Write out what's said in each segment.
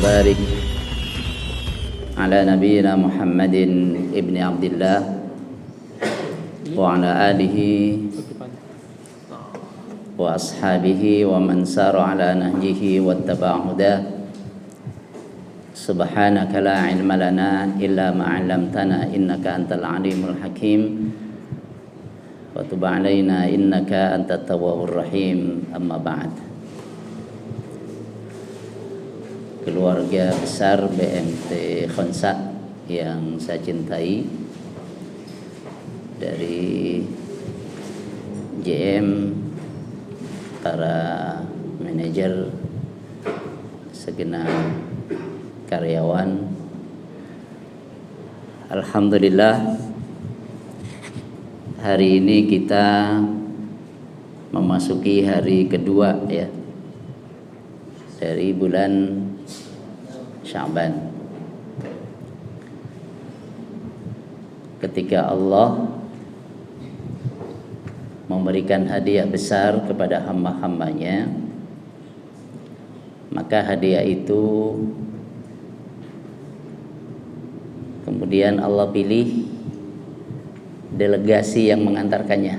وبارك على نبينا محمد ابن عبد الله وعلى آله وأصحابه ومن سار على نهجه واتبع هداه. سبحانك لا علم لنا إلا ما علمتنا إنك أنت العليم الحكيم وتب علينا إنك أنت التواب الرحيم. أما بعد. Keluarga besar BMT Khonsa yang saya cintai, dari JM, para manajer, segenap karyawan, alhamdulillah hari ini kita memasuki hari kedua ya dari bulan Sya'ban, ketika Allah memberikan hadiah besar kepada hamba-hambanya, maka hadiah itu kemudian Allah pilih delegasi yang mengantarkannya.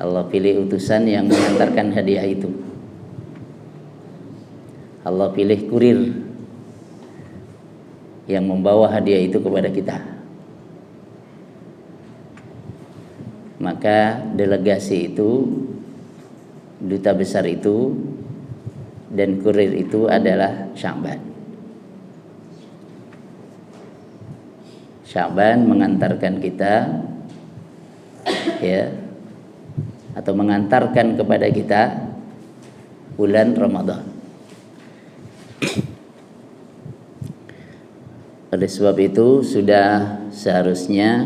Allah pilih utusan yang mengantarkan hadiah itu. Allah pilih kurir yang membawa hadiah itu kepada kita. Maka delegasi itu, duta besar itu, dan kurir itu adalah Sya'ban. Sya'ban mengantarkan kita ya, atau mengantarkan kepada kita bulan Ramadan. Oleh sebab itu sudah seharusnya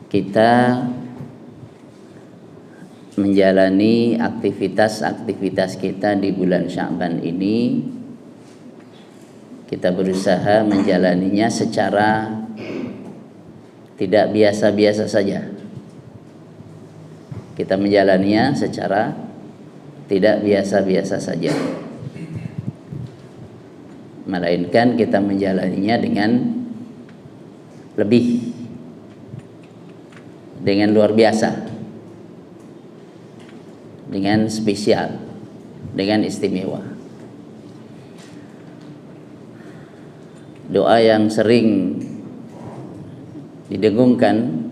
kita menjalani aktivitas-aktivitas kita di bulan Sya'ban ini. Kita berusaha menjalaninya secara tidak biasa-biasa saja. Kita menjalaninya secara tidak biasa-biasa saja, melainkan kita menjalaninya dengan lebih, dengan luar biasa, dengan spesial, dengan istimewa. Doa yang sering didengungkan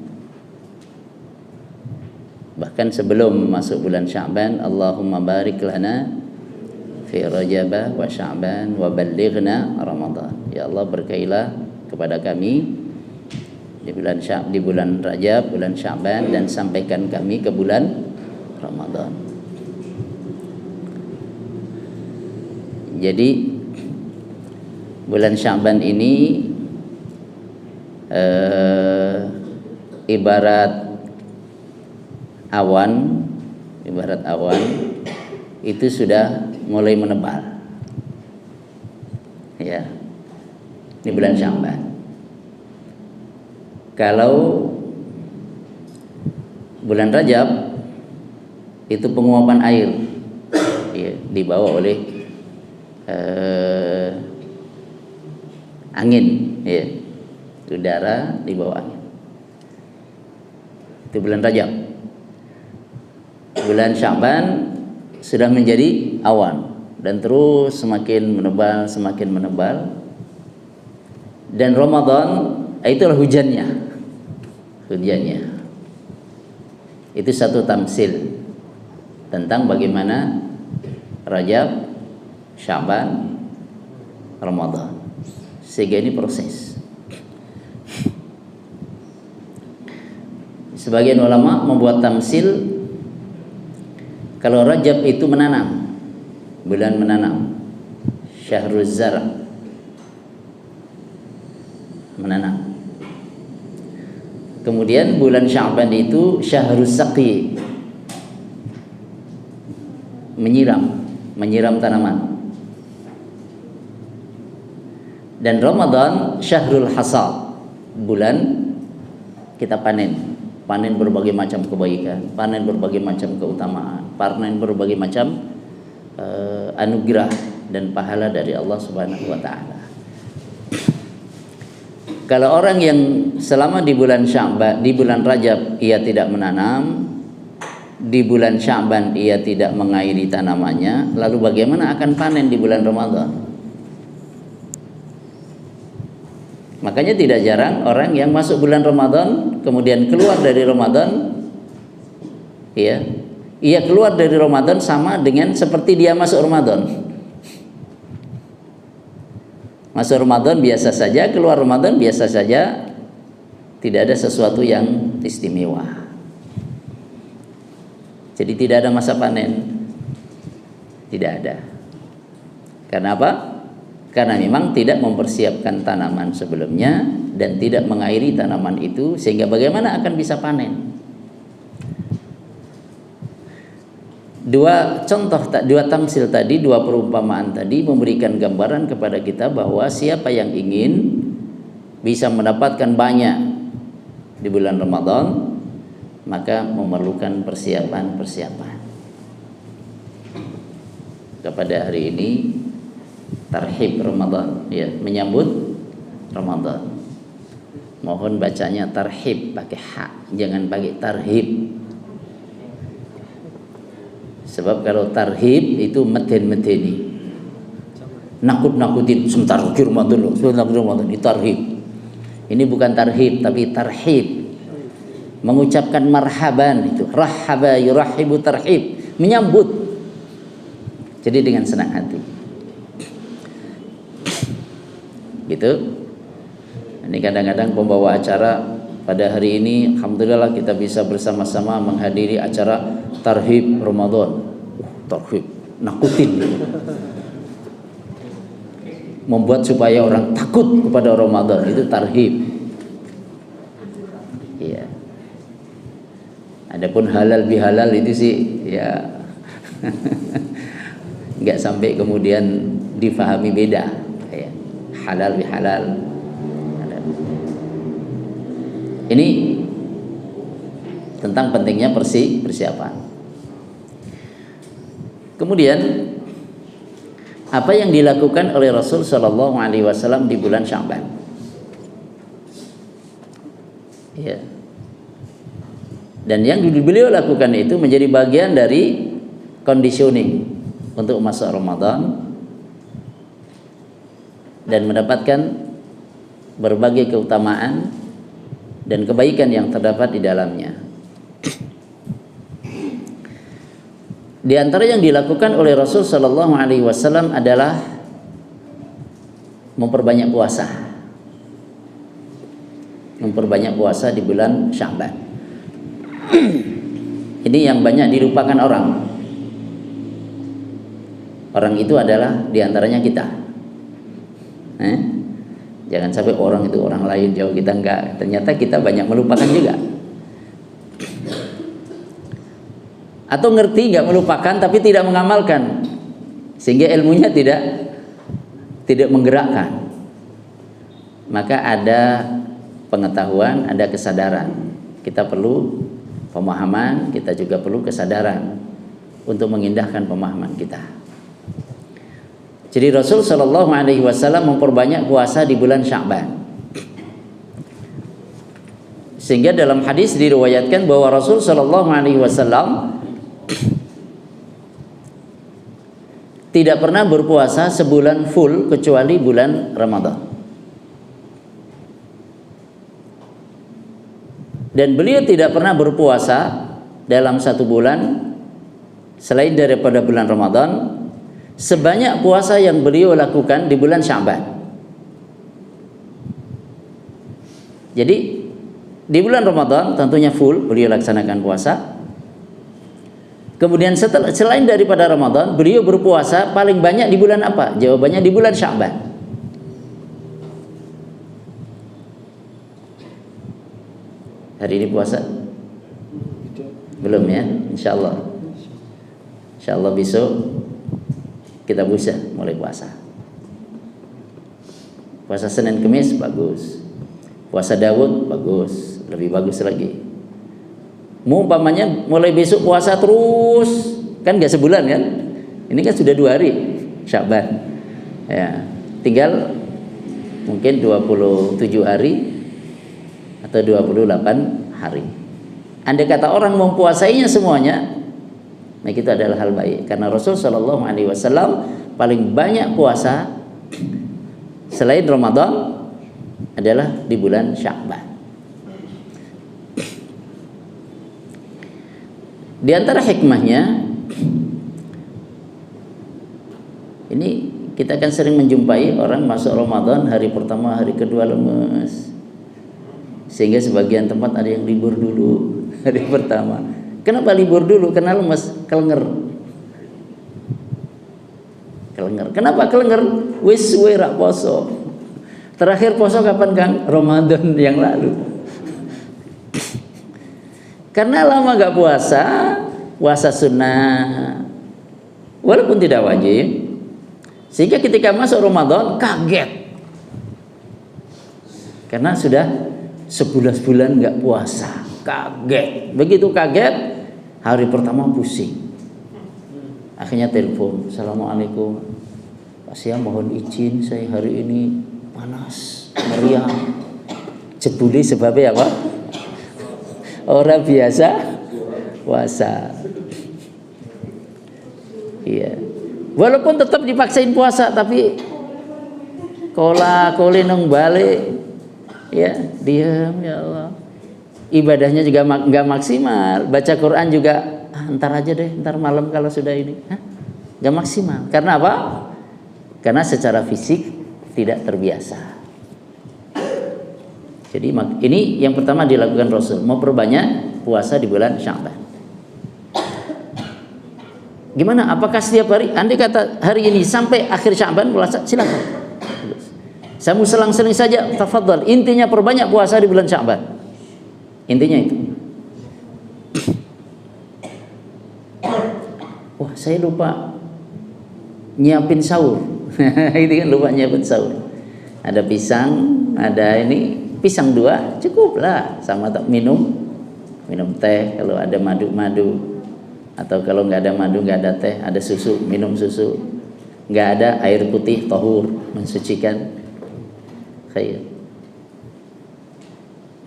bahkan sebelum masuk bulan Sya'ban, Allahumma barik lana fi Rajab wa Sya'ban wa ballighna Ramadan. Ya Allah, berkailah kepada kami di bulan Rajab, bulan Sya'ban, dan sampaikan kami ke bulan Ramadan. Jadi bulan Sya'ban ini ibarat awan itu sudah mulai menebal ya di bulan Sya'ban. Kalau bulan Rajab itu penguapan air ya, dibawa oleh angin ya, udara dibawa angin. Itu bulan Rajab. Bulan Sya'ban sudah menjadi awan dan terus semakin menebal, semakin menebal. Dan Ramadan itulah hujannya. Itu satu tamsil tentang bagaimana Rajab, Sya'ban, Ramadan. Sehingga ini proses. Sebagian ulama membuat tamsil, kalau Rajab itu menanam, bulan menanam, Syahrul Zara, menanam. Kemudian bulan Sya'ban itu Syahrul Saqi, menyiram tanaman. Dan Ramadan Syahrul Hasad, bulan kita panen berbagai macam kebaikan, panen berbagai macam keutamaan, panen berbagai macam anugerah dan pahala dari Allah Subhanahu wa taala. Kalau orang yang selama di bulan Sya'ban, di bulan Rajab ia tidak menanam, di bulan Sya'ban ia tidak mengairi tanamannya, lalu bagaimana akan panen di bulan Ramadan? Makanya tidak jarang orang yang masuk bulan Ramadan kemudian keluar dari Ramadan, ya, ia keluar dari Ramadan sama dengan seperti dia masuk Ramadan. Masuk Ramadan biasa saja, keluar Ramadan biasa saja, tidak ada sesuatu yang istimewa. Jadi tidak ada masa panen, tidak ada. Karena apa? Karena memang tidak mempersiapkan tanaman sebelumnya dan tidak mengairi tanaman itu, sehingga bagaimana akan bisa panen? Dua tamsil tadi, dua perumpamaan tadi memberikan gambaran kepada kita bahwa siapa yang ingin bisa mendapatkan banyak di bulan Ramadan, maka memerlukan persiapan-persiapan. Kepada hari ini tarhib Ramadan, ya, menyambut Ramadan. Mohon bacanya tarhib pakai ha, jangan pakai tarhib. Sebab kalau tarhib itu meten-meteni, nakut-nakutin, sebentar lagi Ramadan loh, sebentar lagi Ramadan, itu tarhib. Ini bukan tarhib tapi tarhib, mengucapkan marhaban, itu rahaba yurahibu tarhib, menyambut. Jadi dengan senang hati. Gitu. Ini kadang-kadang pembawa acara pada hari ini, alhamdulillah kita bisa bersama-sama menghadiri acara tarhib Ramadan. Tarhib, nakutin, membuat supaya orang takut kepada Ramadan, itu tarhib. Iya. Adapun halal bihalal itu sih ya nggak sampai kemudian difahami beda, ya. Halal bihalal. Ini tentang pentingnya persiapan. Kemudian apa yang dilakukan oleh Rasul Shallallahu Alaihi Wasallam di bulan Sya'ban? Ya. Dan yang beliau lakukan itu menjadi bagian dari conditioning untuk masuk Ramadan dan mendapatkan berbagai keutamaan dan kebaikan yang terdapat di dalamnya. Di antara yang dilakukan oleh Rasul Shallallahu Alaihi Wasallam adalah memperbanyak puasa, memperbanyak puasa di bulan Sya'ban. Ini yang banyak dilupakan orang. Orang itu adalah diantaranya kita. Jangan sampai orang itu orang lain jauh, kita enggak. Ternyata kita banyak melupakan juga. Atau ngerti nggak melupakan tapi tidak mengamalkan, sehingga ilmunya tidak menggerakkan. Maka ada pengetahuan, ada kesadaran. Kita perlu pemahaman, kita juga perlu kesadaran untuk mengindahkan pemahaman kita. Jadi Rasul Shallallahu Alaihi Wasallam memperbanyak puasa di bulan Sya'ban, sehingga dalam hadis diriwayatkan bahwa Rasul Shallallahu Alaihi Wasallam tidak pernah berpuasa sebulan full kecuali bulan Ramadan. Dan beliau tidak pernah berpuasa dalam satu bulan selain daripada bulan Ramadan sebanyak puasa yang beliau lakukan di bulan Sya'ban. Jadi di bulan Ramadan tentunya full beliau laksanakan puasa. Kemudian selain daripada Ramadan, beliau berpuasa paling banyak di bulan apa? Jawabannya di bulan Sya'ban. Hari ini puasa? Belum ya? Insyaallah. Insyaallah besok kita bisa mulai puasa. Puasa Senin Kamis bagus. Puasa Daud bagus, lebih bagus lagi. Umpamanya mulai besok puasa terus, kan nggak sebulan kan? Ini kan sudah 2 hari Sya'ban. Ya, tinggal mungkin 27 hari atau 28 hari. Andai kata orang mempuasainya semuanya, nah itu adalah hal baik. Karena Rasul Shallallahu Alaihi Wasallam paling banyak puasa selain Ramadan adalah di bulan Sya'ban. Di antara hikmahnya, ini kita akan sering menjumpai orang masuk Ramadan hari pertama, hari kedua lemes, sehingga sebagian tempat ada yang libur dulu hari pertama. Kenapa libur dulu? Karena lemes, kelenger. Kenapa kelenger? Wis rak poso. Terakhir poso kapan, Kang? Ramadan yang lalu. Karena lama gak puasa sunnah, walaupun tidak wajib, sehingga ketika masuk Ramadan kaget, karena sudah 11 bulan gak puasa, kaget. Begitu kaget, hari pertama pusing, akhirnya telepon, Assalamualaikum Pak Sia, mohon izin saya hari ini panas meriang. Jebule sebabnya apa? Orang biasa puasa. Iya. Walaupun tetap dipaksain puasa, tapi koli nong balik, ya diam, ya Allah. Ibadahnya juga nggak maksimal. Baca Quran juga ntar aja deh, ntar malam kalau sudah ini. Nggak maksimal. Karena apa? Karena secara fisik tidak terbiasa. Jadi ini yang pertama dilakukan Rasul, memperbanyak puasa di bulan Sya'ban. Gimana? Apakah setiap hari? Andai kata hari ini sampai akhir Sya'ban puasa, silakan. Saya mau selang-seling saja, tafadhal. Intinya perbanyak puasa di bulan Sya'ban. Intinya itu. Wah, saya lupa nyiapin sahur. Itu kan lupa nyiapin sahur. Ada pisang, ada ini. Pisang 2 cukup lah, sama minum teh kalau ada madu, atau kalau nggak ada madu, nggak ada teh, ada susu, minum susu. Nggak ada air putih tahur, mensucikan. Khair.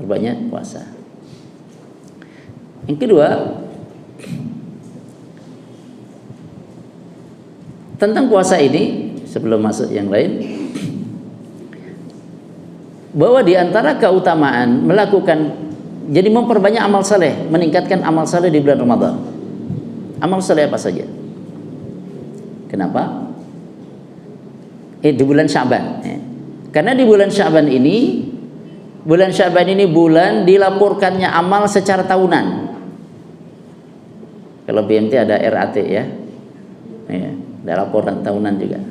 Perbanyak puasa. Yang kedua, tentang puasa ini, sebelum masuk yang lain, bahwa di antara keutamaan melakukan, jadi memperbanyak amal saleh, meningkatkan amal saleh di bulan Ramadan. Amal saleh apa saja? Kenapa? Di bulan Sya'ban. Karena di bulan Sya'ban ini, bulan dilaporkannya amal secara tahunan. Kalau BMT ada RAT ya, ada laporan tahunan juga.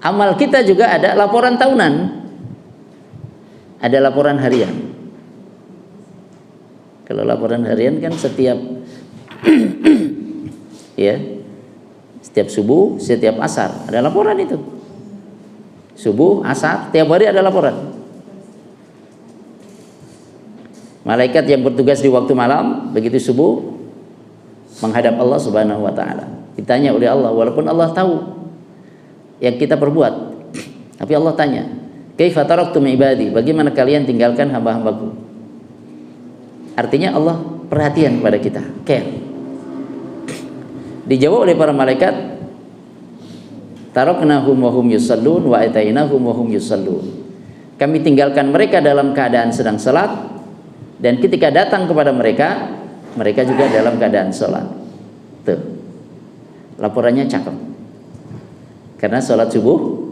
Amal kita juga ada laporan tahunan, ada laporan harian. Kalau laporan harian kan setiap ya, setiap subuh, setiap asar ada laporan itu. Subuh, asar, tiap hari ada laporan. Malaikat yang bertugas di waktu malam, begitu subuh menghadap Allah Subhanahu wa taala. Ditanya oleh Allah, walaupun Allah tahu yang kita perbuat, tapi Allah tanya, kaifa taraktum ibadi, bagaimana kalian tinggalkan hamba-hambaku? Artinya Allah perhatian kepada kita, care. Dijawab oleh para malaikat, taraknahum wa hum yusallun wa atainahum wa hum yusallun. Kami tinggalkan mereka dalam keadaan sedang salat, dan ketika datang kepada mereka, mereka juga dalam keadaan salat. Tuh. Laporannya cakep. Karena sholat subuh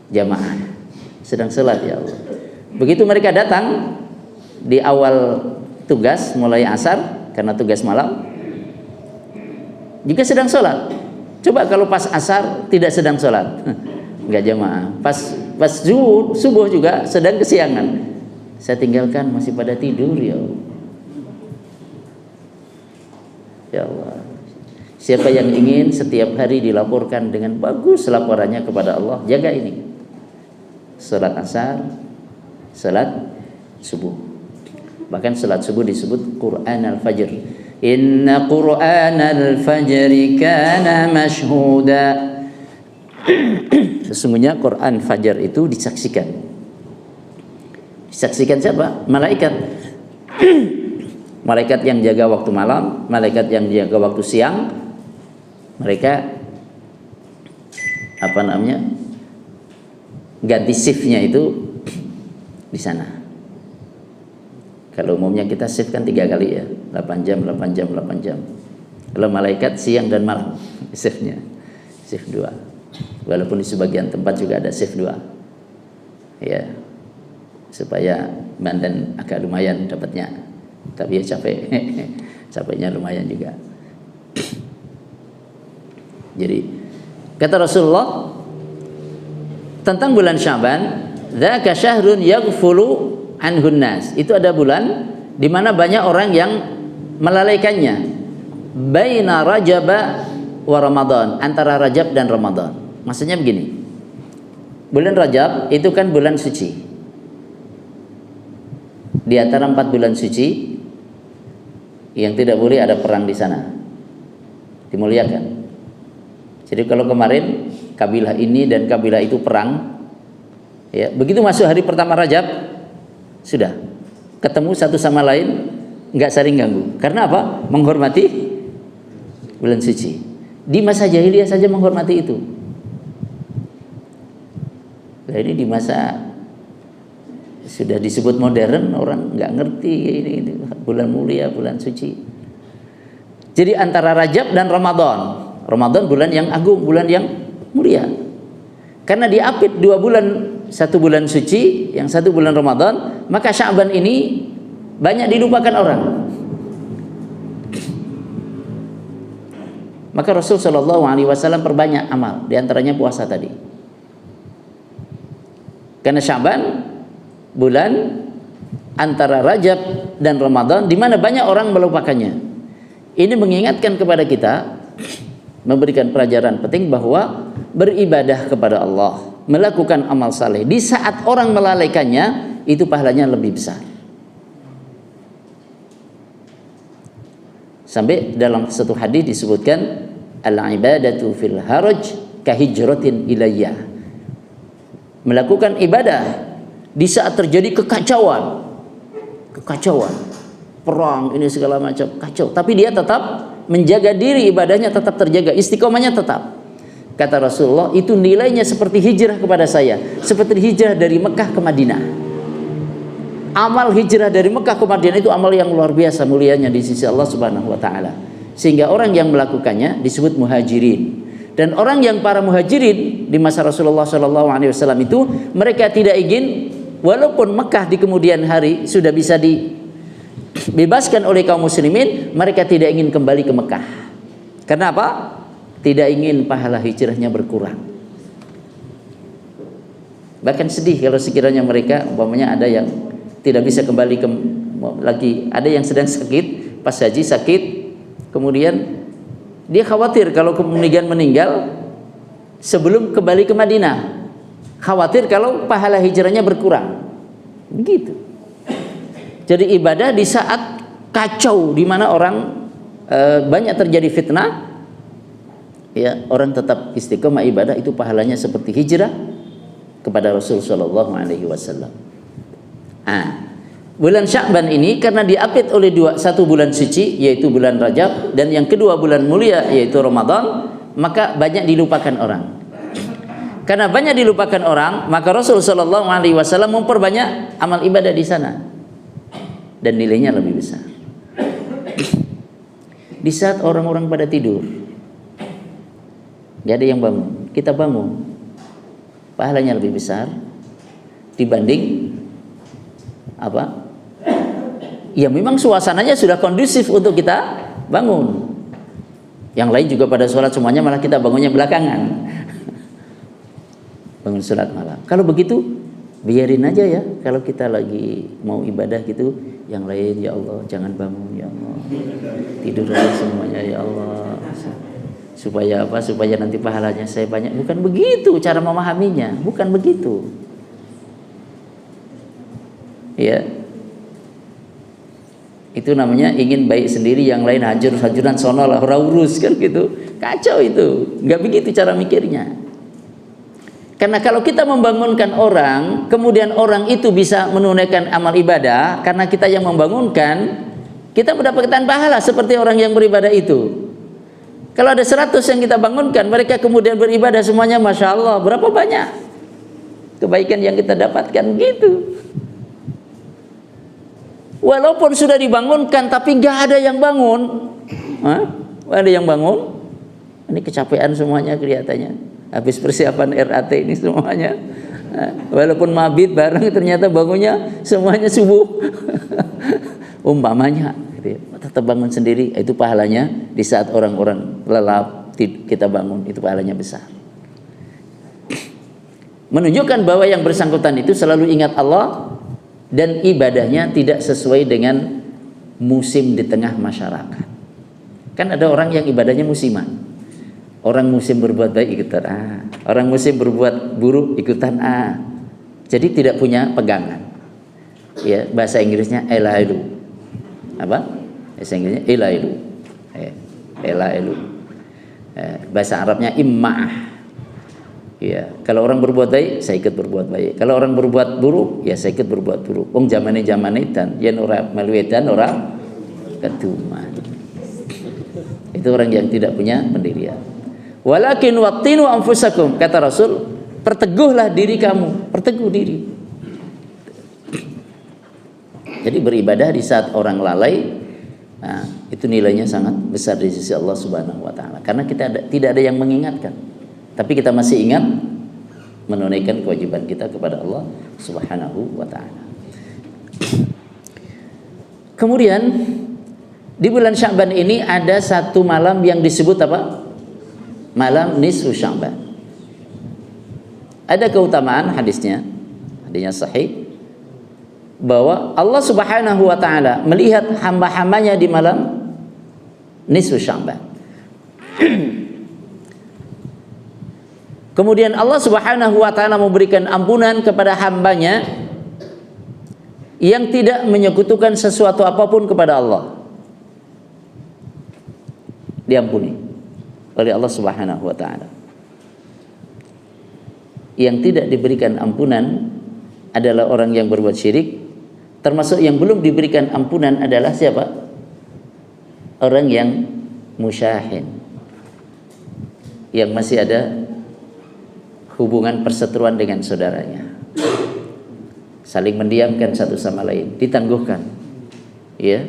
jamaah, sedang sholat, ya Allah. Begitu mereka datang di awal tugas, mulai asar karena tugas malam, juga sedang sholat. Coba kalau pas asar tidak sedang sholat, nggak jamaah. Pas subuh juga sedang kesiangan, saya tinggalkan masih pada tidur, ya Allah. Ya Allah. Siapa yang ingin setiap hari dilaporkan dengan bagus laporannya kepada Allah, jaga ini. Salat asar, salat subuh. Bahkan salat subuh disebut Quran al-Fajr. Inna Qur'anal fajri kana mashhuda. Sesungguhnya Quran Fajar itu disaksikan. Disaksikan siapa? Malaikat. Malaikat yang jaga waktu malam, malaikat yang jaga waktu siang. Mereka ganti shiftnya itu di sana. Kalau umumnya kita shift kan 3 kali ya, 8 jam. Kalau malaikat siang dan malam shiftnya, shift 2. Walaupun di sebagian tempat juga ada shift 2. Ya. Supaya badan agak lumayan dapatnya. Tapi ya capek. Capeknya lumayan juga. Jadi kata Rasulullah tentang bulan Sya'ban, dzaka syahrun yaghfulu anhun nas. Itu ada bulan di mana banyak orang yang melalaikannya. Baina Rajab wa Ramadan, antara Rajab dan Ramadan. Maksudnya begini. Bulan Rajab itu kan bulan suci. Di antara 4 bulan suci yang tidak boleh ada perang di sana. Dimuliakan. Jadi kalau kemarin kabilah ini dan kabilah itu perang, ya, begitu masuk hari pertama Rajab sudah ketemu satu sama lain, nggak saling ganggu. Karena apa? Menghormati bulan suci. Di masa jahiliyah saja menghormati itu. Nah, ini di masa sudah disebut modern, orang nggak ngerti ini bulan mulia, bulan suci. Jadi antara Rajab dan Ramadan. Ramadan bulan yang agung, bulan yang mulia. Karena diapit 2 bulan, 1 bulan suci, yang 1 bulan Ramadan, maka Sya'ban ini banyak dilupakan orang. Maka Rasul Shallallahu Alaihi Wasallam perbanyak amal, diantaranya puasa tadi. Karena Sya'ban bulan antara Rajab dan Ramadan, di mana banyak orang melupakannya. Ini mengingatkan kepada kita, memberikan pelajaran penting bahwa beribadah kepada Allah, melakukan amal saleh di saat orang melalaikannya, itu pahalanya lebih besar. Sampai dalam satu hadis disebutkan al-ibadatu fil haraj kahijratin ilayya. Melakukan ibadah di saat terjadi kekacauan, perang ini segala macam kacau, tapi dia tetap menjaga diri, ibadahnya tetap terjaga, istiqomahnya tetap. Kata Rasulullah, itu nilainya seperti hijrah kepada saya, seperti hijrah dari Mekah ke Madinah. Amal hijrah dari Mekah ke Madinah itu amal yang luar biasa mulianya di sisi Allah Subhanahu wa taala. Sehingga orang yang melakukannya disebut muhajirin. Dan orang yang para muhajirin di masa Rasulullah sallallahu alaihi wasallam itu, mereka tidak ingin walaupun Mekah di kemudian hari sudah bisa dibebaskan oleh kaum muslimin, mereka tidak ingin kembali ke Mekah. Karena apa? Tidak ingin pahala hijrahnya berkurang. Bahkan sedih kalau sekiranya mereka umpamanya ada yang tidak bisa kembali lagi, ada yang sedang sakit, pas haji sakit, kemudian dia khawatir kalau kemudian meninggal sebelum kembali ke Madinah, khawatir kalau pahala hijrahnya berkurang. Begitu. Jadi ibadah di saat kacau, di mana orang banyak terjadi fitnah, ya, orang tetap istiqomah ibadah, itu pahalanya seperti hijrah kepada Rasul sallallahu alaihi wasallam. Bulan Sya'ban ini karena diapit oleh satu bulan suci yaitu bulan Rajab, dan yang kedua bulan mulia yaitu Ramadan, maka banyak dilupakan orang. Karena banyak dilupakan orang, maka Rasul sallallahu alaihi wasallam memperbanyak amal ibadah di sana dan nilainya lebih besar. Di saat orang-orang pada tidur, gak ada yang bangun, kita bangun, pahalanya lebih besar dibanding apa? Ya memang suasananya sudah kondusif untuk kita bangun. Yang lain juga pada sholat semuanya, malah kita bangunnya belakangan. Bangun sholat malam. Kalau begitu biarin aja ya. Kalau kita lagi mau ibadah gitu, yang lain ya Allah jangan bangun ya Allah, tidur aja semuanya ya Allah. Supaya apa? Supaya nanti pahalanya saya banyak. Bukan begitu cara memahaminya. Bukan begitu. Ya. Itu namanya ingin baik sendiri, yang lain hancur-hancuran sono lah, ora urus kan gitu. Kacau itu. Enggak begitu cara mikirnya. Karena kalau kita membangunkan orang, kemudian orang itu bisa menunaikan amal ibadah karena kita yang membangunkan, kita mendapatkan pahala seperti orang yang beribadah itu. Kalau ada 100 yang kita bangunkan, mereka kemudian beribadah semuanya, Masya Allah, berapa banyak kebaikan yang kita dapatkan gitu. Walaupun sudah dibangunkan tapi nggak ada yang bangun. Ada yang bangun? Ini kecapean semuanya kelihatannya. Habis persiapan RAT ini semuanya. Walaupun mabit bareng, ternyata bangunnya semuanya subuh. Umpamanya gitu ya. Tetap bangun sendiri, itu pahalanya di saat orang-orang lelap kita bangun, itu pahalanya besar. Menunjukkan bahwa yang bersangkutan itu selalu ingat Allah dan ibadahnya tidak sesuai dengan musim di tengah masyarakat. Kan ada orang yang ibadahnya musiman. Orang musim berbuat baik ikutan A, orang musim berbuat buruk ikutan A. Jadi tidak punya pegangan. Ya, bahasa Inggrisnya elailu. Apa? Bahasa Inggrisnya elailu. Elailu. Bahasa Arabnya imma'ah. Ya, kalau orang berbuat baik, saya ikut berbuat baik. Kalau orang berbuat buruk, ya saya ikut berbuat buruk. Wong zamane dan yen ora melwedan ora keduman. Itu orang yang tidak punya pendirian. Walakin wattinu anfusakum, kata Rasul, perteguhlah diri kamu, perteguh diri. Jadi beribadah di saat orang lalai, nah, itu nilainya sangat besar di sisi Allah Subhanahu wa taala. Karena tidak ada yang mengingatkan. Tapi kita masih ingat menunaikan kewajiban kita kepada Allah Subhanahu wa ta'ala. Kemudian di bulan Sya'ban ini ada satu malam yang disebut apa? Malam nisfu Sya'ban. Ada keutamaan hadisnya sahih, bahwa Allah Subhanahu wa ta'ala melihat hamba-hambanya di malam nisfu Sya'ban. Kemudian Allah Subhanahu wa ta'ala memberikan ampunan kepada hambanya yang tidak menyekutukan sesuatu apapun kepada Allah. Diampuni oleh Allah Subhanahu wa ta'ala. Yang tidak diberikan ampunan adalah orang yang berbuat syirik. Termasuk yang belum diberikan ampunan adalah siapa? Orang yang musyahin, yang masih ada hubungan perseteruan dengan saudaranya, saling mendiamkan satu sama lain, ditangguhkan. Ya,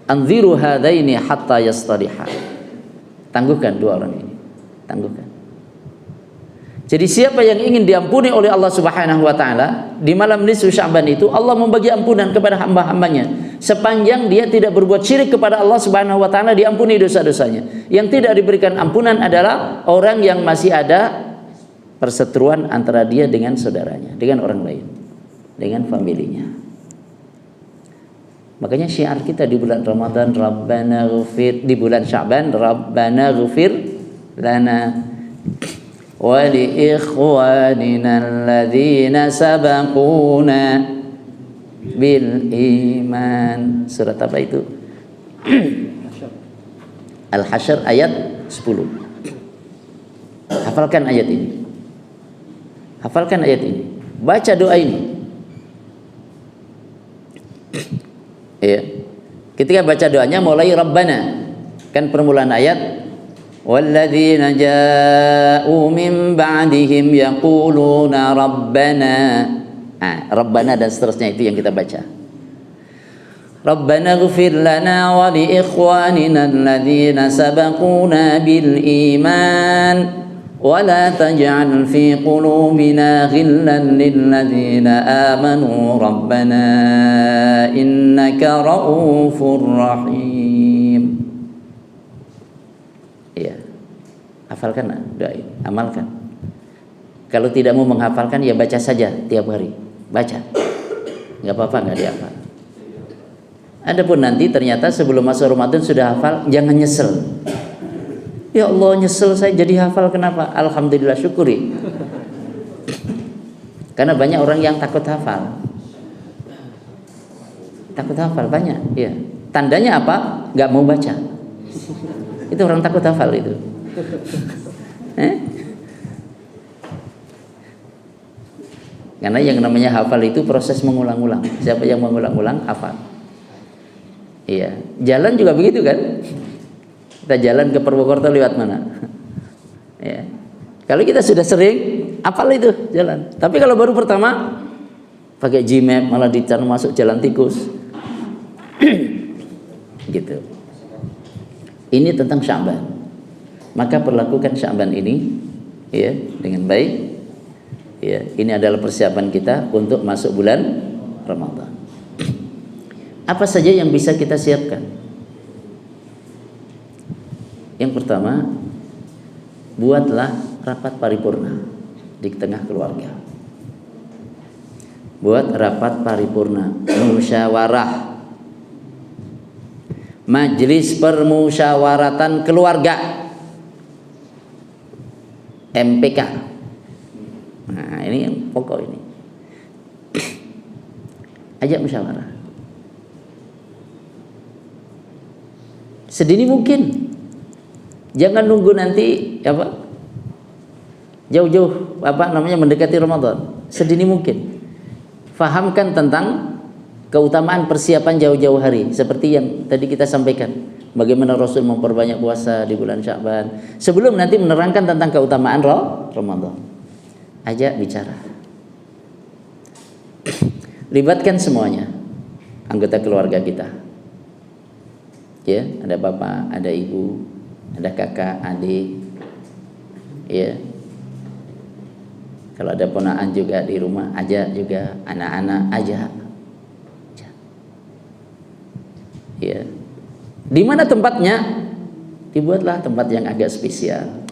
anziru hadaini hatta yastaliha, tangguhkan dua orang ini, tangguhkan. Jadi siapa yang ingin diampuni oleh Allah Subhanahu wa ta'ala di malam nisfu Sya'ban itu, Allah membagi ampunan kepada hamba-hambanya sepanjang dia tidak berbuat syirik kepada Allah Subhanahu wa ta'ala, diampuni dosa-dosanya. Yang tidak diberikan ampunan adalah orang yang masih ada perseteruan antara dia dengan saudaranya, dengan orang lain, dengan familinya. Makanya syiar kita di bulan Ramadan, Rabbana ghfir, di bulan Sya'ban, Rabbana ghfir lana wa li ikhwanina alladhina sabaquna bil iman. Surat apa itu? Al-Hasyr ayat 10. Hafalkan ayat ini. Hafalkan ayat ini. Baca doa ini. Ya. Ketika baca doanya mulai Rabbana. Kan permulaan ayat, walladzina ja'u min ba'dihim yaquluna Rabbana. Rabbana dan seterusnya itu yang kita baca. Rabbana ighfir lana wa li ikhwanina alladhina sabaquna bil iman wa la taj'al fi qulubina ghillan lil ladzina amanu rabbana innaka ra'ufur rahim. Ya. Hafalkan doa ini, amalkan. Kalau tidak mau menghafalkan ya baca saja tiap hari. Baca, nggak apa-apa, nggak dihafal. Adapun nanti ternyata sebelum masuk Ramadan sudah hafal, jangan nyesel. Ya Allah, nyesel saya jadi hafal, kenapa? Alhamdulillah, syukuri. Karena banyak orang yang takut hafal. Takut hafal banyak, ya. Tandanya apa? Nggak mau baca. Itu orang takut hafal itu. Karena yang namanya hafal itu proses mengulang-ulang. Siapa yang mengulang-ulang hafal. Iya, jalan juga begitu kan? Kita jalan ke Purwokerto lewat mana? Ya. Kalau kita sudah sering, hafal itu jalan. Tapi kalau baru pertama, pakai Gmap malah dicari masuk jalan tikus. Gitu. Ini tentang Sya'ban. Maka perlakukan Sya'ban ini ya dengan baik. Ya, ini adalah persiapan kita untuk masuk bulan Ramadan. Apa saja yang bisa kita siapkan? Yang pertama, buatlah rapat paripurna di tengah keluarga. Buat rapat paripurna, musyawarah, Majelis Permusyawaratan Keluarga, MPK. Nah, ini yang pokok ini. Ajak musyawarah. Sedini mungkin. Jangan nunggu nanti apa? Jauh-jauh mendekati Ramadan. Sedini mungkin. Fahamkan tentang keutamaan persiapan jauh-jauh hari, seperti yang tadi kita sampaikan, bagaimana Rasul memperbanyak puasa di bulan Sya'ban, sebelum nanti menerangkan tentang keutamaan Ramadan. Ajak bicara, libatkan semuanya, anggota keluarga kita, ya, ada bapak, ada ibu, ada kakak, adik, ya. Kalau ada ponakan juga di rumah, ajak juga anak-anak, ajak. Ya. Di mana tempatnya? Dibuatlah tempat yang agak spesial.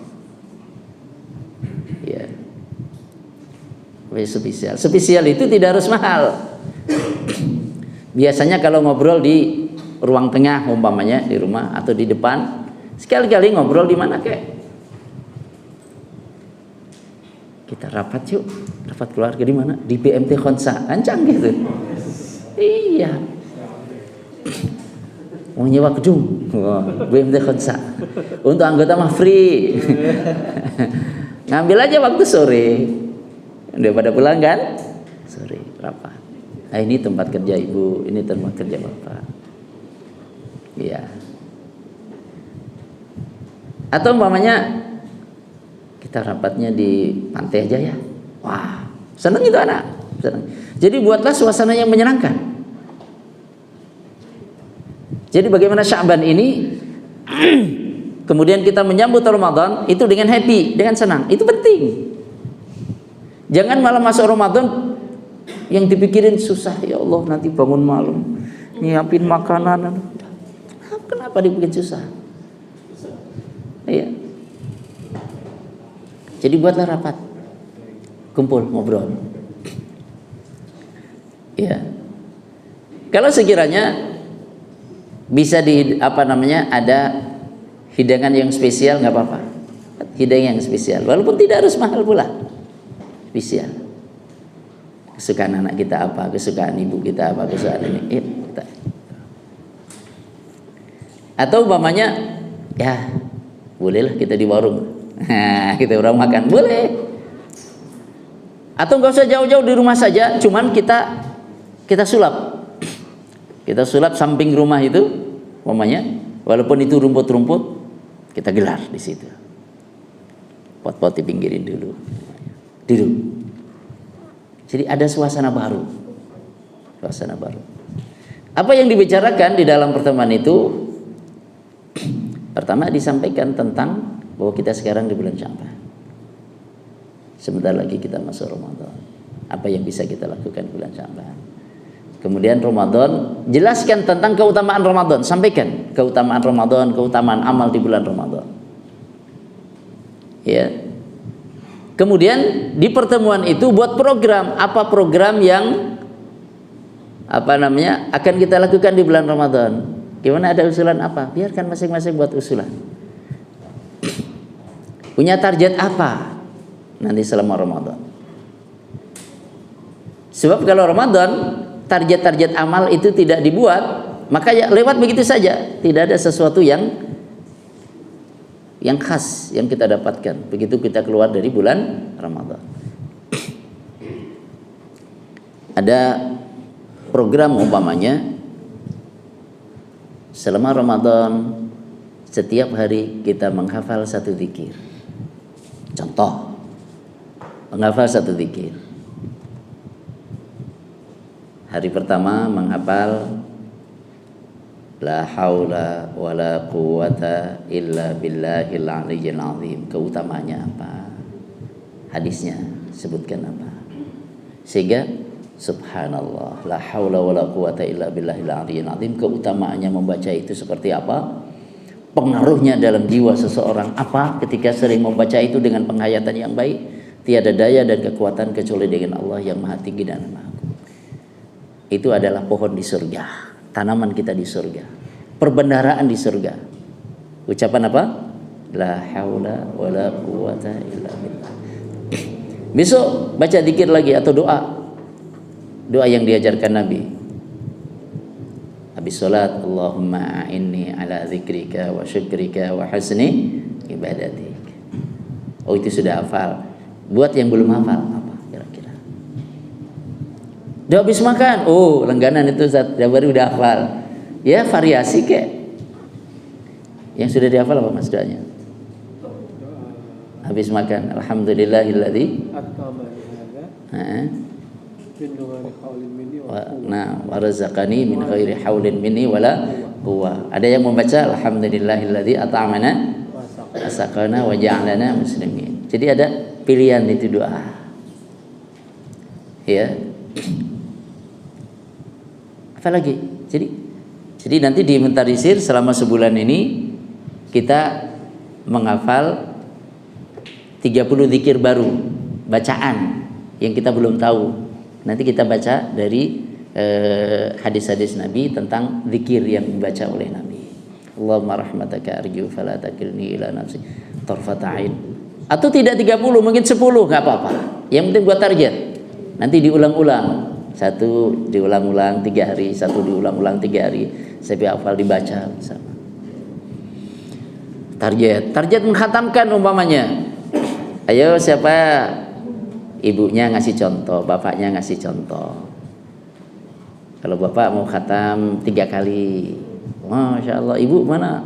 Ya. Spesial. Spesial itu tidak harus mahal. Biasanya kalau ngobrol di ruang tengah umpamanya di rumah atau di depan, sekali-kali ngobrol di mana kek? Kita rapat yuk. Rapat keluarga di mana? Di BMT Khonsa. Kan canggih tuh. Iya. Mau nyewa gedung, BMT Khonsa. Untuk anggota mah free. Ngambil aja waktu sore, udah pada pulang kan? Sore rapat. Nah, ini tempat kerja ibu, ini tempat kerja bapak. Iya. Atau umpamanya kita rapatnya di pantai aja ya. Wah, seneng itu anak. Seneng. Jadi buatlah suasana yang menyenangkan. Jadi bagaimana Sya'ban ini kemudian kita menyambut Ramadan itu dengan happy, dengan senang. Itu penting. Jangan malah masuk Ramadan yang dipikirin susah, ya Allah nanti bangun malam nyiapin makanan. Kenapa dibikin susah? Iya. Jadi buatlah rapat. Kumpul, ngobrol. Iya. Kalau sekiranya bisa ada hidangan yang spesial, nggak apa-apa. Hidangan yang spesial, walaupun tidak harus mahal pula. Spesial. Kesukaan anak kita apa, kesukaan ibu kita apa, kesukaan ini. Kita. Atau umpamanya, ya bolehlah kita di warung. Kita orang makan, boleh. Atau nggak usah jauh-jauh di rumah saja, cuman kita sulap. Kita sulap samping rumah itu, umpamanya, walaupun itu rumput-rumput, kita gelar di situ. Pot-pot dipinggirin dulu. Duduk. Jadi ada suasana baru. Suasana baru. Apa yang dibicarakan di dalam pertemuan itu? Pertama disampaikan tentang bahwa kita sekarang di bulan Sya'ban. Sebentar lagi kita masuk Ramadan. Apa yang bisa kita lakukan di bulan Sya'ban? Kemudian Ramadan, jelaskan tentang keutamaan Ramadan, sampaikan keutamaan Ramadan, keutamaan amal di bulan Ramadan. Ya. Kemudian di pertemuan itu buat program, apa program yang akan kita lakukan di bulan Ramadan. Gimana, ada usulan apa? Biarkan masing-masing buat usulan. Punya target apa nanti selama Ramadan? Sebab kalau Ramadan target-target amal itu tidak dibuat, maka ya lewat begitu saja, tidak ada sesuatu yang khas yang kita dapatkan begitu kita keluar dari bulan Ramadan. Ada program umpamanya selama Ramadan setiap hari kita menghafal satu zikir. Contoh, menghafal satu zikir. Hari pertama menghafal la haula wala quwata illa billahil aliyyil azim. Keutamanya apa? Hadisnya sebutkan apa? Sehingga subhanallah, la haula wala quwata illa billahil aliyyil azim. Keutamaannya membaca itu seperti apa? Pengaruhnya dalam jiwa seseorang apa ketika sering membaca itu dengan penghayatan yang baik? Tiada daya dan kekuatan kecuali dengan Allah yang Maha Tinggi dan Maha Agung. Itu adalah pohon di surga, tanaman kita di surga, perbendaharaan di surga. Ucapan apa? La haula wala quwata illa billah. Besok baca zikir lagi atau doa yang diajarkan Nabi. Habis salat, Allahumma a'inni ala zikrika wa syukrika wa husni ibadatik. Oh, itu sudah hafal. Buat yang belum hafal, apa kira-kira? Udah habis makan, oh langganan itu baru udah hafal. Ya variasi kek. Yang sudah dihafal apa mas doanya? Habis makan, alhamdulillahilladzi warazaqani min ghairi haulin minni wala quwwah. Ada yang membaca alhamdulillahilladzi at'amana wa saqana wa ja'alana muslimin. Jadi ada pilihan itu doa. Ya. Apa lagi? Jadi nanti diinventarisir selama sebulan ini kita menghafal 30 zikir baru, bacaan yang kita belum tahu. Nanti kita baca dari hadis-hadis Nabi tentang zikir yang dibaca oleh Nabi. Allahumma rahmataka arju fala takilni ila nafsi tarfata ain. Atau tidak 30, mungkin 10 enggak apa-apa. Yang penting buat target. Nanti diulang-ulang. Satu diulang-ulang 3 hari, satu diulang-ulang 3 hari. Sampai hafal dibaca bersama. Target menghatamkan umpamanya. Ayo siapa? Ibunya ngasih contoh, bapaknya ngasih contoh. Kalau bapak mau khatam 3 kali, Masya Allah, ibu mana?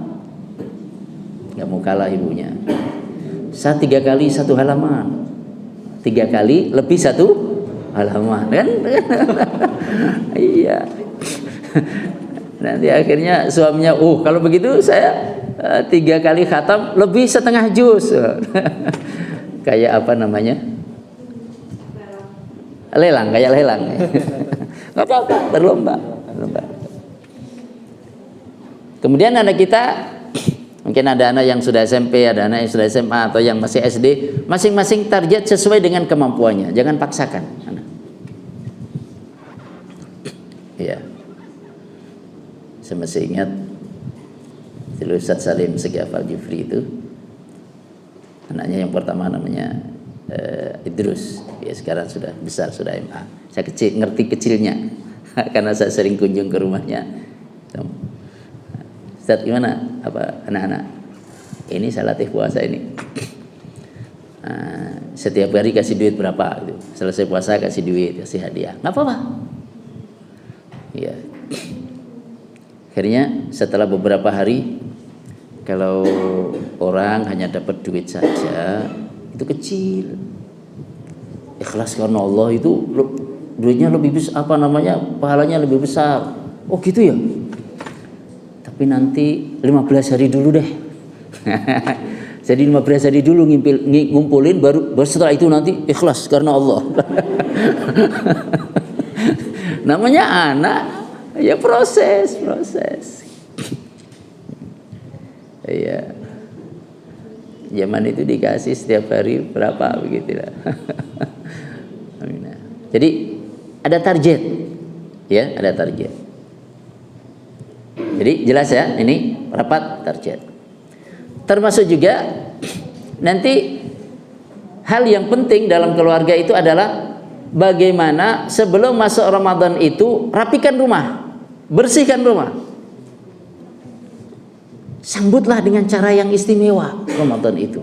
Gak mau kalah ibunya. Saya 3 kali 1 halaman, 3 kali lebih 1 halaman, kan? Iya. Nanti akhirnya suaminya, kalau begitu saya 3 kali khatam lebih setengah juz. Kayak apa namanya? Lelang, kayak lelang. Nggak apa-apa, berlomba. Kemudian anak kita, mungkin ada anak yang sudah SMP, ada anak yang sudah SMA, atau yang masih SD. Masing-masing target sesuai dengan kemampuannya. Jangan paksakan anak. Iya. Saya masih ingat Ustaz Salim Segafal Jufri itu, anaknya yang pertama namanya Idrus, ya sekarang sudah besar, sudah MA. Saya ngerti kecilnya karena saya sering kunjung ke rumahnya. Ustaz gimana? Apa anak-anak? Ini saya latih puasa ini. Setiap hari kasih duit berapa? Gitu. Selesai puasa kasih duit, kasih hadiah. Nggak apa-apa. Ya. Akhirnya setelah beberapa hari, kalau orang hanya dapat duit saja, itu kecil. Ikhlas karena Allah itu duitnya lebih besar, pahalanya lebih besar. Oh gitu ya. Tapi nanti 15 hari dulu deh. Jadi 15 hari dulu ngumpulin, baru setelah itu nanti ikhlas karena Allah. Namanya anak, ya proses. Iya. Zaman itu dikasih setiap hari berapa begitu lah. Jadi ada target, ya ada target. Jadi jelas ya, ini rapat target. Termasuk juga nanti hal yang penting dalam keluarga itu adalah bagaimana sebelum masuk Ramadan itu rapikan rumah, bersihkan rumah. Sambutlah dengan cara yang istimewa Ramadan itu.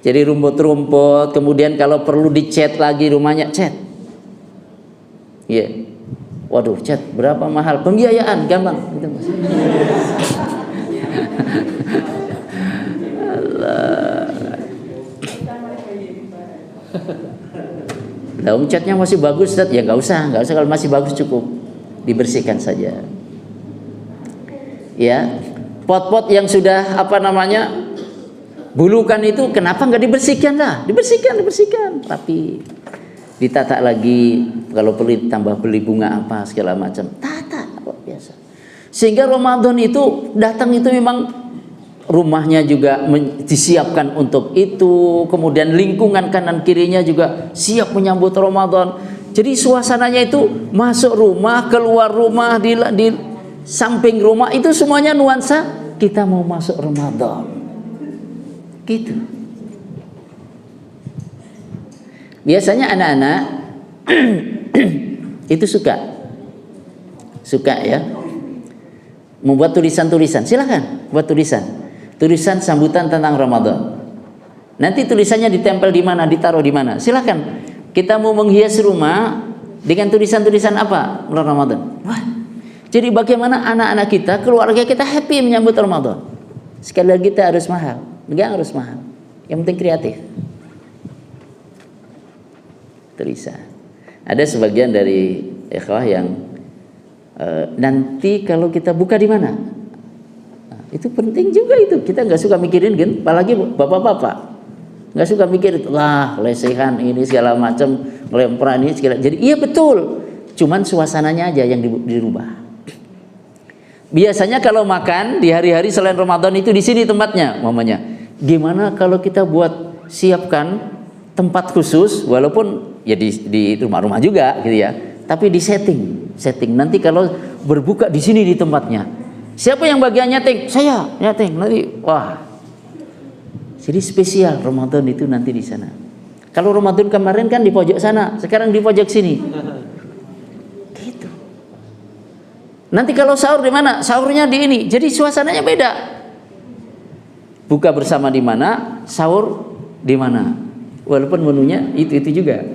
Jadi rumput-rumput, kemudian kalau perlu dicat lagi rumahnya, cat. Iya. Waduh, cat berapa mahal? Pembiayaan gampang gitu, Mas. Allah. Lah catnya masih bagus, Ustaz. Ya nggak usah kalau masih bagus cukup dibersihkan saja. Ya, pot-pot yang sudah bulukan itu kenapa nggak dibersihkan lah? Dibersihkan, tapi ditata lagi, kalau perlu ditambah beli bunga apa segala macam, tata biasa. Sehingga Ramadan itu datang itu memang rumahnya juga disiapkan untuk itu, kemudian lingkungan kanan kirinya juga siap menyambut Ramadan. Jadi suasananya itu masuk rumah, keluar rumah, di samping rumah itu semuanya nuansa kita mau masuk Ramadan. Gitu. Biasanya anak-anak itu suka ya membuat tulisan-tulisan. Silakan buat tulisan sambutan tentang Ramadan. Nanti tulisannya ditempel di mana, ditaruh di mana. Silakan. Kita mau menghias rumah dengan tulisan-tulisan apa bulan Ramadan. Wah. Jadi bagaimana anak-anak kita, keluarga kita happy menyambut Ramadan. Sekali lagi kita harus mahal, enggak harus mahal. Yang penting kreatif. Tulisan. Ada sebagian dari ikhwah yang nanti kalau kita buka di mana? Nah, itu penting juga itu. Kita nggak suka mikirin kan, apalagi bapak-bapak nggak suka mikir itu lah lesehan ini segala macam, lempar ini segala. Jadi iya betul. Cuman suasananya aja yang dirubah. Biasanya kalau makan di hari-hari selain Ramadan itu di sini tempatnya, mamanya. Gimana kalau kita buat siapkan tempat khusus, walaupun ya di rumah-rumah juga gitu ya, tapi di setting. Nanti kalau berbuka di sini di tempatnya. Siapa yang bagian nyeting? Saya nyeting. Nanti wah. Jadi spesial Ramadan itu nanti di sana. Kalau Ramadan kemarin kan di pojok sana, sekarang di pojok sini. Gitu. Nanti kalau sahur di mana? Sahurnya di ini. Jadi suasananya beda. Buka bersama di mana, sahur di mana. Walaupun menunya itu juga.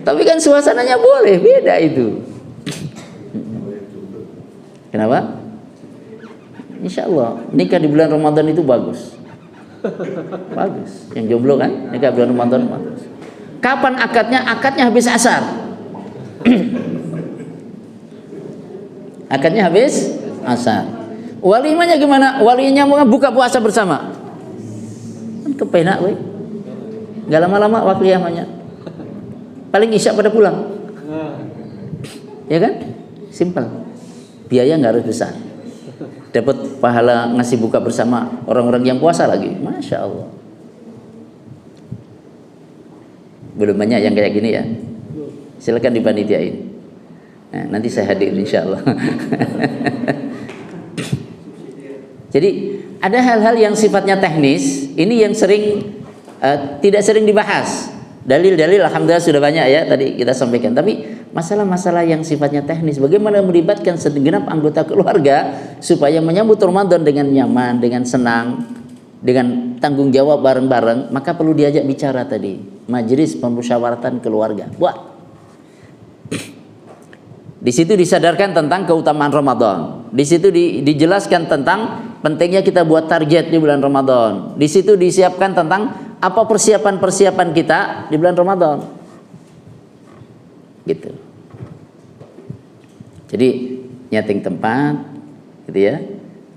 Tapi kan suasananya boleh beda itu. Kenapa? Insya Allah nikah di bulan Ramadan itu bagus. Bagus. Yang jomblo kan nikah bulan Ramadan bagus. Kapan akadnya? Akadnya habis asar. Akadnya habis asar. Walimanya gimana? Walinya mau buka puasa bersama. Kan kepenak we. Gak lama-lama wakliyahnya. Paling isya pada pulang. Ya kan? Simpel. Biaya nggak harus besar. Dapat pahala ngasih buka bersama orang-orang yang puasa lagi. Masya Allah. Belum banyak yang kayak gini ya. Silakan dipanitiain. Nah, nanti saya hadir insya Allah. Jadi ada hal-hal yang sifatnya teknis. Ini yang tidak sering dibahas. Dalil-dalil alhamdulillah sudah banyak ya tadi kita sampaikan. Tapi masalah-masalah yang sifatnya teknis, bagaimana melibatkan segenap anggota keluarga supaya menyambut Ramadan dengan nyaman, dengan senang, dengan tanggung jawab bareng-bareng, maka perlu diajak bicara tadi. Majelis pemusyawaratan keluarga. Buat. Di situ disadarkan tentang keutamaan Ramadan. Di situ dijelaskan tentang pentingnya kita buat target di bulan Ramadan. Di situ disiapkan tentang apa persiapan-persiapan kita di bulan Ramadan. Gitu. Jadi nyeting tempat gitu ya.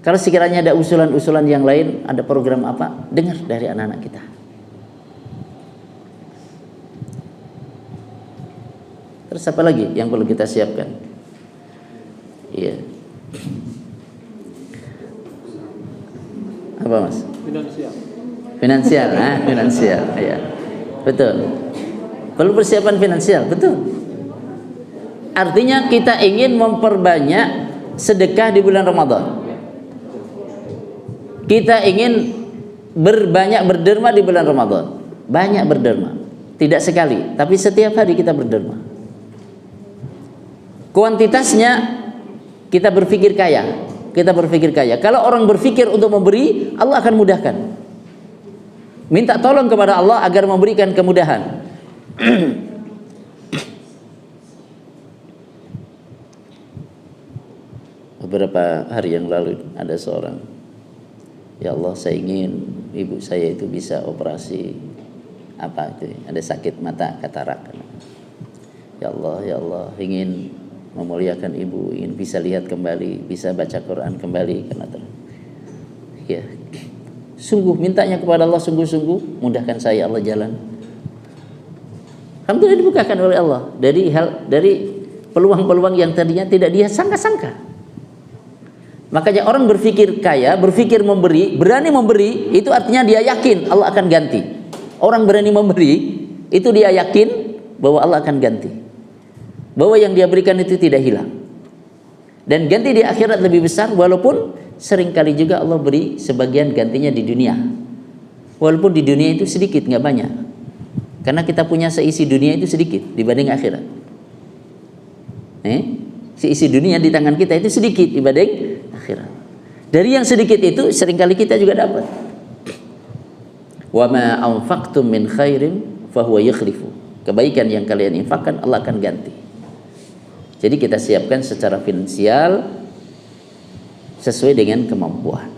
Kalau sekiranya ada usulan-usulan yang lain, ada program apa, dengar dari anak-anak kita. Terus apa lagi yang perlu kita siapkan? Iya. Apa Mas? Finansial, finansial, ya, betul. Perlu persiapan finansial, betul. Artinya kita ingin memperbanyak sedekah di bulan Ramadan. Kita ingin berbanyak berderma di bulan Ramadan, banyak berderma. tidak sekali, tapi setiap hari kita berderma. Kuantitasnya kita berpikir kaya. Kalau orang berpikir untuk memberi, Allah akan mudahkan. Minta tolong kepada Allah agar memberikan kemudahan. Beberapa hari yang lalu ada seorang, ya Allah, saya ingin ibu saya itu bisa operasi apa itu, ada sakit mata katarak. Ya Allah, ingin memuliakan ibu, ingin bisa lihat kembali, bisa baca Quran kembali, karena ya, sungguh mintanya kepada Allah, sungguh-sungguh, mudahkan saya Allah jalan. Alhamdulillah dibukakan oleh Allah dari peluang-peluang yang tadinya tidak dia sangka-sangka. Makanya orang berpikir kaya, berpikir memberi, berani memberi, itu artinya dia yakin Allah akan ganti. Orang berani memberi, itu dia yakin bahwa Allah akan ganti, bahwa yang dia berikan itu tidak hilang, dan ganti di akhirat lebih besar. Walaupun seringkali juga Allah beri sebagian gantinya di dunia, walaupun di dunia itu sedikit, nggak banyak, karena kita punya seisi dunia itu sedikit dibanding akhirat. Seisi dunia di tangan kita itu sedikit dibanding akhirat. Dari yang sedikit itu seringkali kita juga dapat. Wa ma anfaqtum min khairin fahuwa yukhlifu. Kebaikan yang kalian infakkan Allah akan ganti. Jadi kita siapkan secara finansial sesuai dengan kemampuan.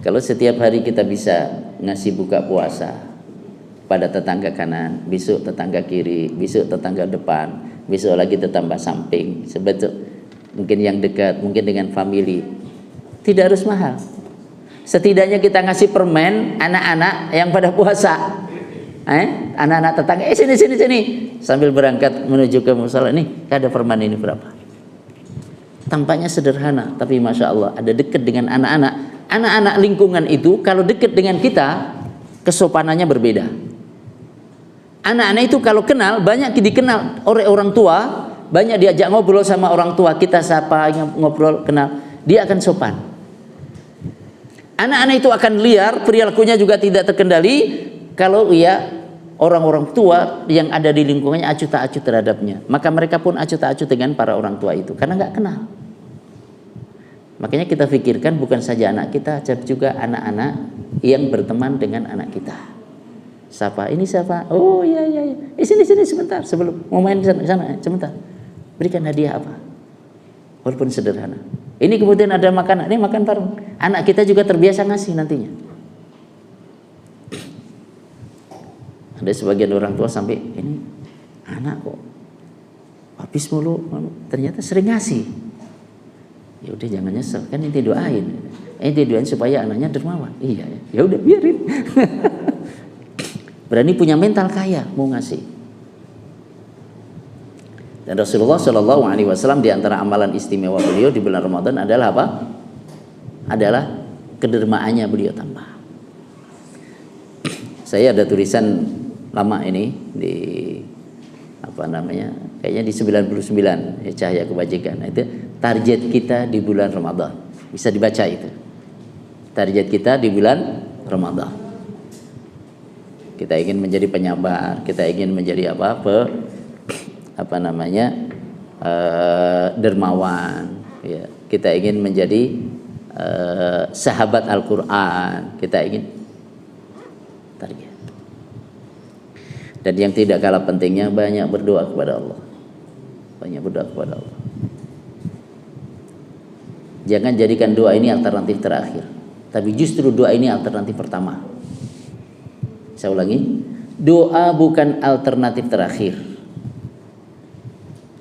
Kalau setiap hari kita bisa ngasih buka puasa pada tetangga kanan, besok tetangga kiri, besok tetangga depan, besok lagi tetangga samping, mungkin yang dekat, mungkin dengan family, tidak harus mahal. Setidaknya kita ngasih permen anak-anak yang pada puasa, anak-anak tetangga, sini, sambil berangkat menuju ke musala, nih ada permen ini berapa. Tampaknya sederhana, tapi masya Allah ada dekat dengan anak-anak lingkungan itu. Kalau dekat dengan kita, kesopanannya berbeda. Anak-anak itu kalau kenal, banyak dikenal oleh orang tua, banyak diajak ngobrol sama orang tua, kita sapa, ngobrol, kenal, dia akan sopan. Anak-anak itu akan liar, perilakunya juga tidak terkendali kalau orang-orang tua yang ada di lingkungannya acuh tak acuh terhadapnya. Maka mereka pun acuh tak acuh dengan para orang tua itu, karena nggak kenal. Makanya kita pikirkan bukan saja anak kita, tapi juga anak-anak yang berteman dengan anak kita. Siapa? Ini siapa? Oh iya. Sini sebentar, sebelum mau main sana, sebentar. Berikan hadiah apa? Walaupun sederhana. Ini kemudian ada makanan, ini makan bareng. Anak kita juga terbiasa ngasih nantinya. Ada sebagian orang tua sampai, ini anak kok habis mulu, ternyata sering ngasih. Ya udah jangan nyesel, kan ini doain. Doain supaya anaknya dermawan. Iya, ya udah biarin. Berani punya mental kaya, mau ngasih. Dan Rasulullah Shallallahu Alaihi Wasallam di antara amalan istimewa beliau di bulan Ramadan adalah apa? Adalah kedermaannya beliau tambah. Saya ada tulisan lama ini di kayaknya di 99 cahaya kebajikan. Itu target kita di bulan Ramadan. Bisa dibaca itu. Target kita di bulan Ramadan. Kita ingin menjadi penyabar, kita ingin menjadi dermawan, ya. Kita ingin menjadi sahabat Al-Quran, kita ingin target. Dan yang tidak kalah pentingnya, banyak berdoa kepada Allah. Jangan jadikan doa ini alternatif terakhir, tapi justru doa ini alternatif pertama. Saya ulangi, doa bukan alternatif terakhir,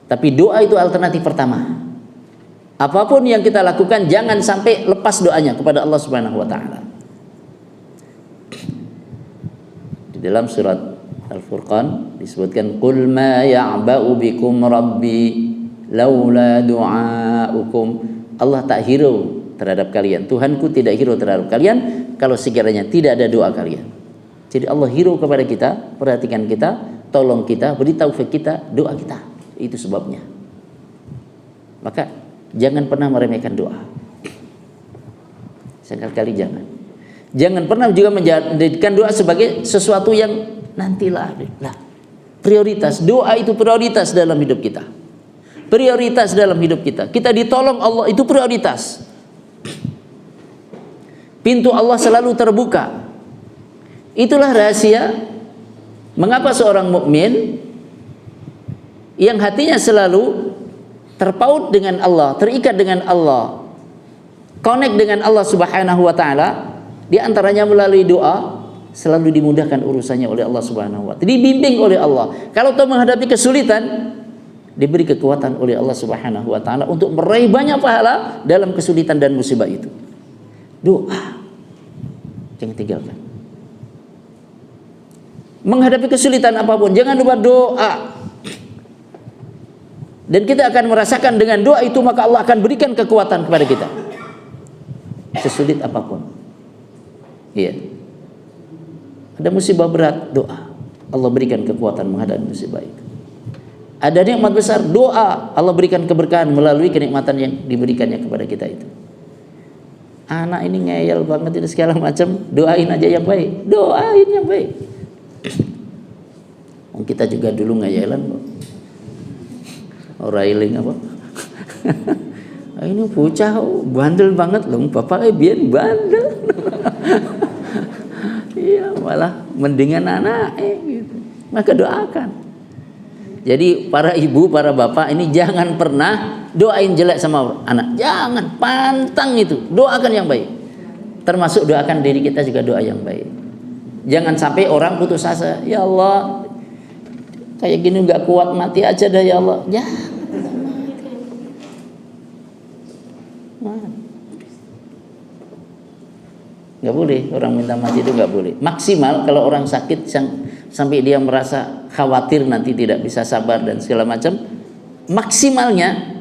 tapi doa itu alternatif pertama. Apapun yang kita lakukan, jangan sampai lepas doanya kepada Allah Subhanahu wa Ta'ala. Di dalam surat Al-Furqan disebutkan, qul ma ya'ba'u bikum rabbi laula du'aukum. Allah tak hirau terhadap kalian, Tuhanku tidak hirau terhadap kalian kalau sekiranya tidak ada doa kalian. Jadi Allah hirau kepada kita, perhatikan kita, tolong kita, beri taufik kita, doa kita. Itu sebabnya. Maka jangan pernah meremehkan doa. Sekali-kali jangan. Jangan pernah juga menjadikan doa sebagai sesuatu yang nantilah. Nah, prioritas. Doa itu prioritas dalam hidup kita. Prioritas dalam hidup kita. Kita ditolong Allah itu prioritas. Pintu Allah selalu terbuka. Itulah rahasia mengapa seorang mukmin yang hatinya selalu terpaut dengan Allah, terikat dengan Allah, connect dengan Allah Subhanahu wa taala, di antaranya melalui doa, selalu dimudahkan urusannya oleh Allah Subhanahu wa taala. Dibimbing oleh Allah. Kalau kita menghadapi kesulitan, diberi kekuatan oleh Allah Subhanahu wa taala untuk meraih banyak pahala dalam kesulitan dan musibah itu. Doa. Jangan tinggalkan. Menghadapi kesulitan apapun, jangan lupa doa. Dan kita akan merasakan dengan doa itu, maka Allah akan berikan kekuatan kepada kita. Sesulit apapun. Iya. Ada musibah berat, doa. Allah berikan kekuatan menghadapi musibah itu. Ada nikmat besar, doa. Allah berikan keberkahan melalui kenikmatan yang diberikannya kepada kita itu. Anak ini ngeyel banget itu segala macam, doain aja yang baik. Doain yang baik. Kita juga dulu ngeyelan kok. Railing apa? Ini bocah bandel banget loh, bapak biyen bandel. Iya, malah mendingan anak gitu. Maka doakan. Jadi para ibu, para bapak ini jangan pernah doain jelek sama anak. Jangan, pantang itu. Doakan yang baik. Termasuk doakan diri kita juga doa yang baik. Jangan sampai orang putus asa. Ya Allah, kayak gini nggak kuat, mati aja dah ya Allah. Jangan. Nggak boleh orang minta mati, itu nggak boleh. Maksimal kalau orang sakit sampai dia merasa khawatir nanti tidak bisa sabar dan segala macam, maksimalnya,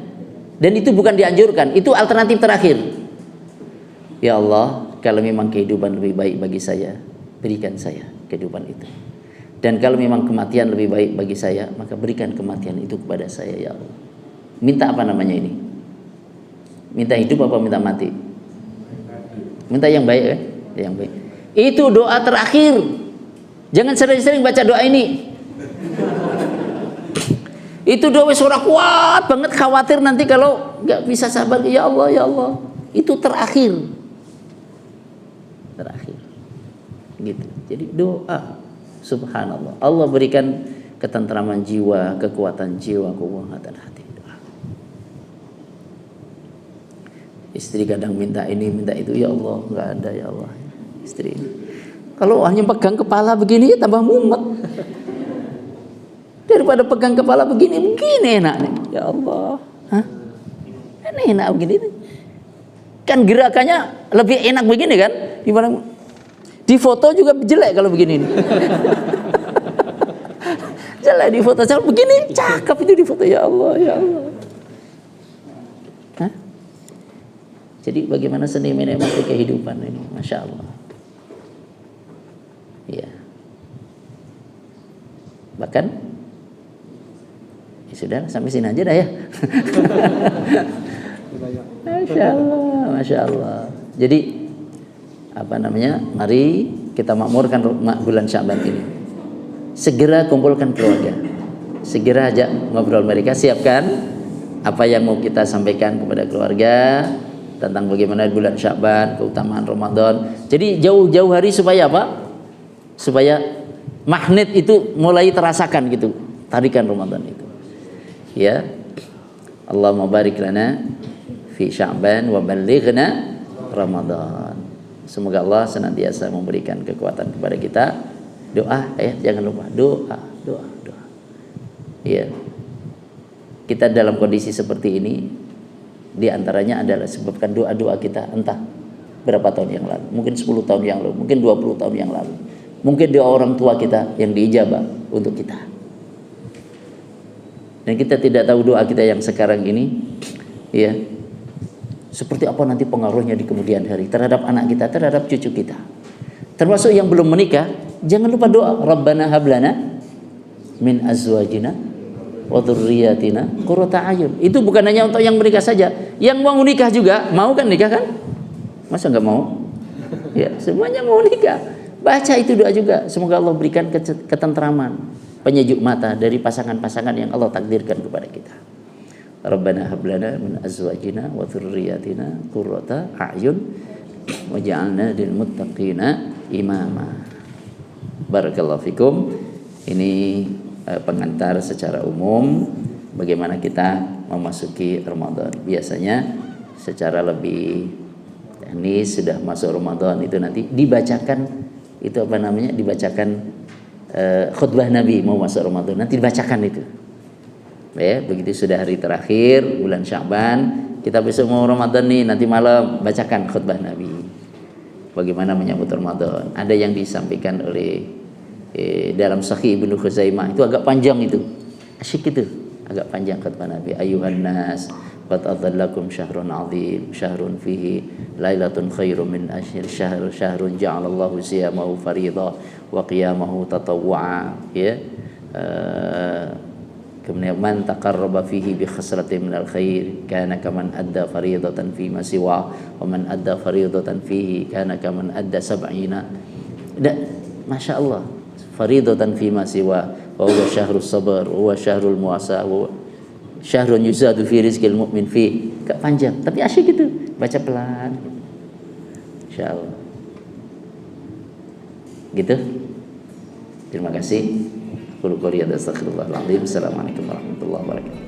dan itu bukan dianjurkan, itu alternatif terakhir. Ya Allah, kalau memang kehidupan lebih baik bagi saya, berikan saya kehidupan itu. Dan kalau memang kematian lebih baik bagi saya, maka berikan kematian itu kepada saya ya Allah. Minta apa namanya ini? Minta hidup apa minta mati? Minta yang baik kan? Yang baik. Itu doa terakhir. Jangan sering-sering baca doa ini. Itu doa suara kuat banget, khawatir nanti kalau nggak bisa sabar. Ya Allah, ya Allah. Itu terakhir. Terakhir. Gitu. Jadi doa. Subhanallah. Allah berikan ketentraman jiwa, kekuatan jiwa, kekuatan hati. Istri kadang minta ini, minta itu, ya Allah, nggak ada ya Allah. Istri ini. Kalau hanya pegang kepala begini, ya tambah mumet. Daripada pegang kepala begini enak nih. Ya Allah. Hah? Ini enak begini. Kan gerakannya lebih enak begini kan? Gimana? Di foto juga jelek kalau begini nih. Jelek di foto, begini cakep itu di foto, ya Allah, ya Allah. Hah? Jadi bagaimana seni menikmati kehidupan ini, Masya Allah. Ya. Bahkan ya sudah sampai sini aja dah ya. Masya Allah, Masya Allah. Jadi apa namanya? Mari kita makmurkan bulan Sya'ban ini. Segera kumpulkan keluarga. Segera ajak ngobrol mereka, siapkan apa yang mau kita sampaikan kepada keluarga tentang bagaimana bulan Sya'ban, keutamaan Ramadan. Jadi jauh-jauh hari supaya apa? Supaya magnet itu mulai terasakan gitu, tarikan Ramadan itu. Ya. Allahumma barik lana fi Sya'ban wa ballighna Ramadan. Semoga Allah senantiasa memberikan kekuatan kepada kita. Doa, jangan lupa doa. Ya. Kita dalam kondisi seperti ini, di antaranya adalah sebabkan doa-doa kita entah berapa tahun yang lalu, mungkin 10 tahun yang lalu, mungkin 20 tahun yang lalu, mungkin doa orang tua kita yang diijabah untuk kita. Dan kita tidak tahu doa kita yang sekarang ini, ya, seperti apa nanti pengaruhnya di kemudian hari terhadap anak kita, terhadap cucu kita. Termasuk yang belum menikah, jangan lupa doa, Rabbana hablana min azwajina wa dzurriyyatina qurrata a'yun. Itu bukan hanya untuk yang menikah saja, yang mau nikah juga, mau kan nikah kan? Masa nggak mau? Ya, semuanya mau nikah. Baca itu doa juga. Semoga Allah berikan ketentraman, penyejuk mata dari pasangan-pasangan yang Allah takdirkan kepada kita. Rabbana hab lana min azwajina wa dzurriyyatina qurrata a'yun waj'alna lil muttaqina imama. Barakallahu fikum. Ini pengantar secara umum bagaimana kita memasuki Ramadan. Biasanya secara lebih ini sudah masuk Ramadan itu nanti dibacakan itu apa namanya, dibacakan khutbah Nabi mau masuk Ramadan, nanti dibacakan itu ya. Begitu sudah hari terakhir bulan Sya'ban, kita besok mau Ramadan nih, nanti malam bacakan khutbah Nabi bagaimana menyambut Ramadan. Ada yang disampaikan oleh dalam Sahih Ibnu Khuzaimah, itu agak panjang, itu asyik, itu agak panjang khutbah Nabi. Ayuhan nas qad adzallakum syahrun azim, syahrun fihi lailatun khairum min asyir syahr, syahrun ja'alallahu siyamahu fariidha wa qiyamahu tatawwu'a, ya. Kemudian man taqarraba fihi bi khasratin minal khair kana kaman adda fariidatan fi ma siwa wa man adda fariidatan fihi kana kaman adda sab'ina. Masya Allah, fariidatan fi ma siwa wa huwa syahrus sabr wa huwa syahrul muasa wa syahrun yuzadu fi rizqil mu'min fi. Gak panjang tapi asyik gitu, baca pelan insyaallah gitu. Terima kasih. Qul qouli astaghfirullahaladzim. Assalamualaikum warahmatullahi wabarakatuh.